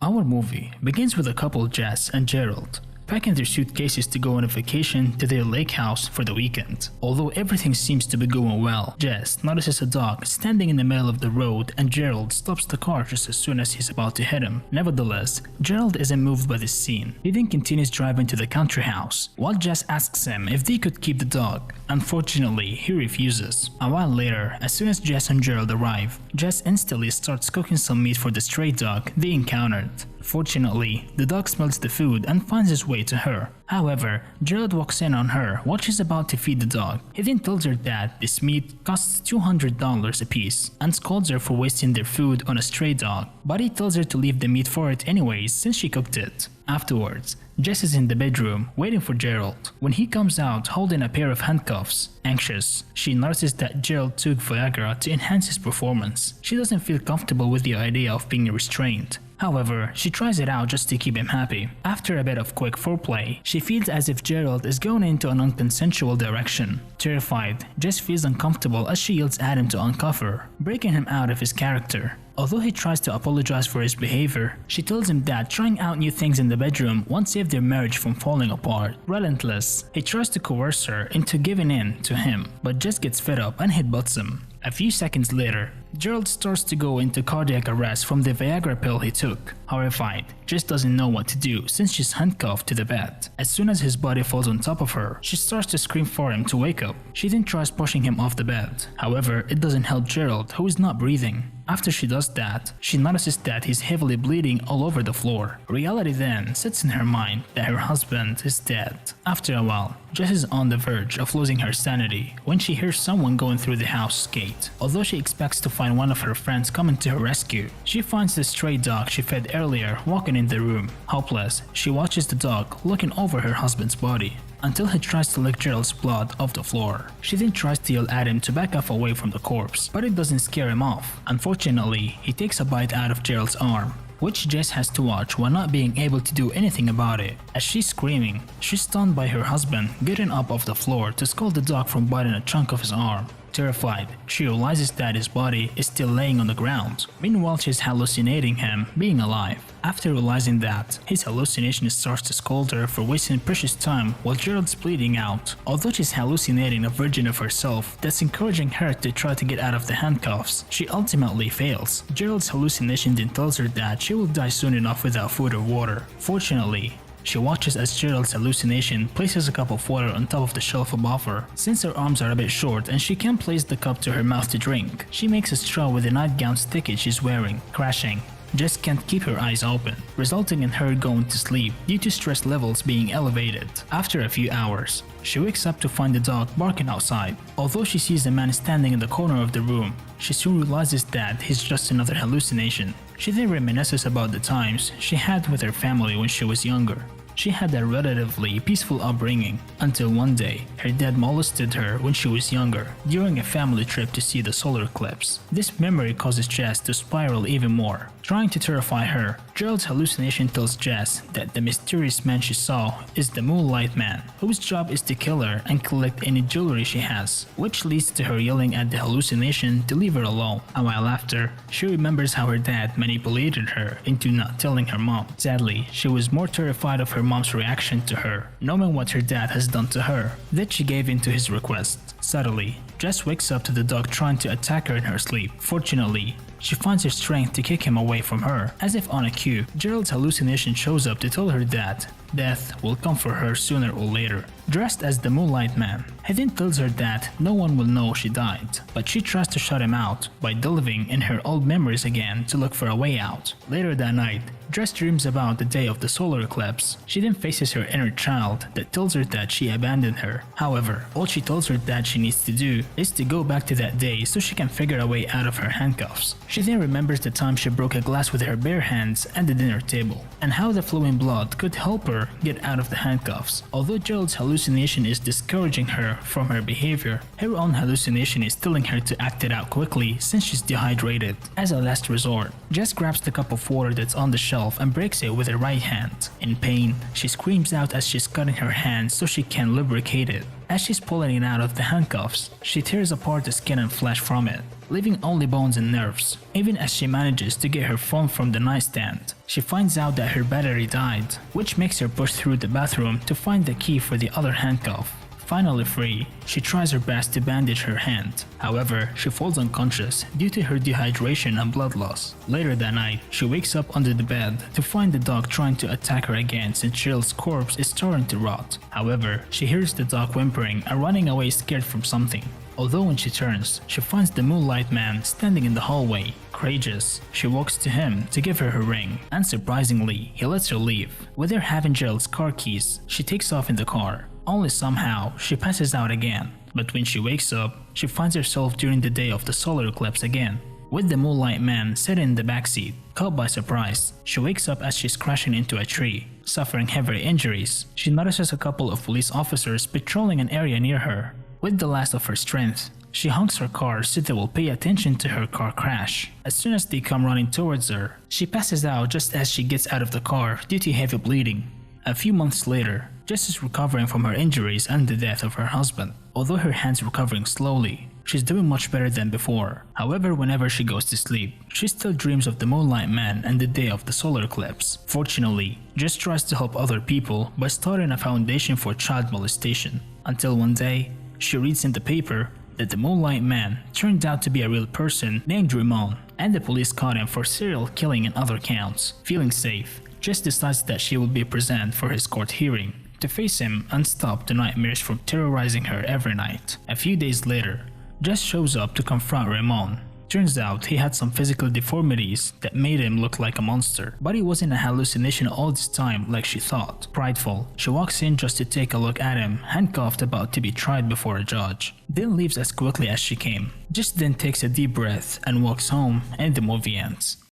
Our movie begins with a couple, Jess and Gerald, packing their suitcases to go on a vacation to their lake house for the weekend. Although everything seems to be going well, Jess notices a dog standing in the middle of the road and Gerald stops the car just as soon as he's about to hit him. Nevertheless, Gerald isn't moved by this scene. He then continues driving to the country house, while Jess asks him if they could keep the dog. Unfortunately, he refuses. A while later, as soon as Jess and Gerald arrive, Jess instantly starts cooking some meat for the stray dog they encountered. Fortunately, the dog smells the food and finds his way to her. However, Gerald walks in on her while she's about to feed the dog. He then tells her that this meat costs $200 a piece and scolds her for wasting their food on a stray dog, but he tells her to leave the meat for it anyways since she cooked it. Afterwards, Jess is in the bedroom waiting for Gerald when he comes out holding a pair of handcuffs. Anxious, she notices that Gerald took Viagra to enhance his performance. She doesn't feel comfortable with the idea of being restrained. However, she tries it out just to keep him happy. After a bit of quick foreplay, she feels as if Gerald is going into an unconsensual direction. Terrified, Jess feels uncomfortable as she yells at him to uncuff her, breaking him out of his character. Although he tries to apologize for his behavior, she tells him that trying out new things in the bedroom won't save their marriage from falling apart. Relentless, he tries to coerce her into giving in to him, but Jess gets fed up and headbutts him. A few seconds later, Gerald starts to go into cardiac arrest from the Viagra pill he took. Horrified, Jess doesn't know what to do since she's handcuffed to the bed. As soon as his body falls on top of her, she starts to scream for him to wake up. She then tries pushing him off the bed. However, it doesn't help Gerald, who is not breathing. After she does that, she notices that he's heavily bleeding all over the floor. Reality then sets in her mind that her husband is dead. After a while, Jess is on the verge of losing her sanity when she hears someone going through the house gate. Although she expects to find one of her friends coming to her rescue, she finds the stray dog she fed earlier walking in the room. Helpless, she watches the dog looking over her husband's body until he tries to lick Gerald's blood off the floor. She then tries to yell at him to back off away from the corpse, but it doesn't scare him off. Unfortunately, he takes a bite out of Gerald's arm, which Jess has to watch while not being able to do anything about it. As she's screaming, she's stunned by her husband getting up off the floor to scold the dog from biting a chunk of his arm. Terrified, she realizes that his body is still laying on the ground. Meanwhile, she's hallucinating him being alive. After realizing that, his hallucination starts to scold her for wasting precious time while Gerald's bleeding out. Although she's hallucinating a version of herself that's encouraging her to try to get out of the handcuffs, she ultimately fails. Gerald's hallucination then tells her that she will die soon enough without food or water. Fortunately, she watches as Gerald's hallucination places a cup of water on top of the shelf above her. Since her arms are a bit short and she can't place the cup to her mouth to drink, she makes a straw with the nightgown stickage she's wearing, crashing. Jess can't keep her eyes open, resulting in her going to sleep due to stress levels being elevated. After a few hours, she wakes up to find the dog barking outside. Although she sees a man standing in the corner of the room, she soon realizes that he's just another hallucination. She then reminisces about the times she had with her family when she was younger. She had a relatively peaceful upbringing until one day her dad molested her when she was younger during a family trip to see the solar eclipse. This memory causes Jess to spiral even more. Trying to terrify her, Gerald's hallucination tells Jess that the mysterious man she saw is the Moonlight Man, whose job is to kill her and collect any jewelry she has, which leads to her yelling at the hallucination to leave her alone. A while after, she remembers how her dad manipulated her into not telling her mom. Sadly, she was more terrified of her mom's reaction to her, knowing what her dad has done to her, that she gave in to his request. Suddenly, Jess wakes up to the dog trying to attack her in her sleep. Fortunately, she finds her strength to kick him away from her. As if on a cue, Gerald's hallucination shows up to tell her that death will come for her sooner or later. Dressed as the Moonlight Man, he then tells her that no one will know she died, but she tries to shut him out by delving in her old memories again to look for a way out. Later that night, Jess dreams about the day of the solar eclipse. She then faces her inner child that tells her that she abandoned her. However, all she tells her that she needs to do is to go back to that day so she can figure a way out of her handcuffs. She then remembers the time she broke a glass with her bare hands at the dinner table, and how the flowing blood could help her get out of the handcuffs. Although Gerald's hallucination is discouraging her from her behavior, her own hallucination is telling her to act it out quickly since she's dehydrated. As a last resort, Jess grabs the cup of water that's on the shelf and breaks it with her right hand. In pain, she screams out as she's cutting her hand so she can lubricate it. As she's pulling it out of the handcuffs, she tears apart the skin and flesh from it, leaving only bones and nerves. Even as she manages to get her phone from the nightstand, she finds out that her battery died, which makes her push through the bathroom to find the key for the other handcuff. Finally free, she tries her best to bandage her hand. However, she falls unconscious due to her dehydration and blood loss. Later that night, she wakes up under the bed to find the dog trying to attack her again since Gerald's corpse is starting to rot. However, she hears the dog whimpering and running away scared from something. Although when she turns, she finds the Moonlight Man standing in the hallway. Courageous, she walks to him to give her ring, and surprisingly, he lets her leave. With her having Gerald's car keys, she takes off in the car. Only somehow, she passes out again. But when she wakes up, she finds herself during the day of the solar eclipse again, with the Moonlight Man sitting in the backseat. Caught by surprise, she wakes up as she's crashing into a tree. Suffering heavy injuries, she notices a couple of police officers patrolling an area near her. With the last of her strength, she honks her car so they will pay attention to her car crash. As soon as they come running towards her, she passes out just as she gets out of the car due to heavy bleeding. A few months later, Jess is recovering from her injuries and the death of her husband. Although her hand's recovering slowly, she's doing much better than before. However, whenever she goes to sleep, she still dreams of the Moonlight Man and the day of the solar eclipse. Fortunately, Jess tries to help other people by starting a foundation for child molestation. Until one day, she reads in the paper that the Moonlight Man turned out to be a real person named Ramon, and the police caught him for serial killing and other counts. Feeling safe, Jess decides that she will be present for his court hearing to face him and stop the nightmares from terrorizing her every night. A few days later, Jess shows up to confront Ramon. Turns out he had some physical deformities that made him look like a monster, but he wasn't a hallucination all this time like she thought. Prideful, she walks in just to take a look at him, handcuffed about to be tried before a judge, then leaves as quickly as she came. Jess then takes a deep breath and walks home, and the movie ends.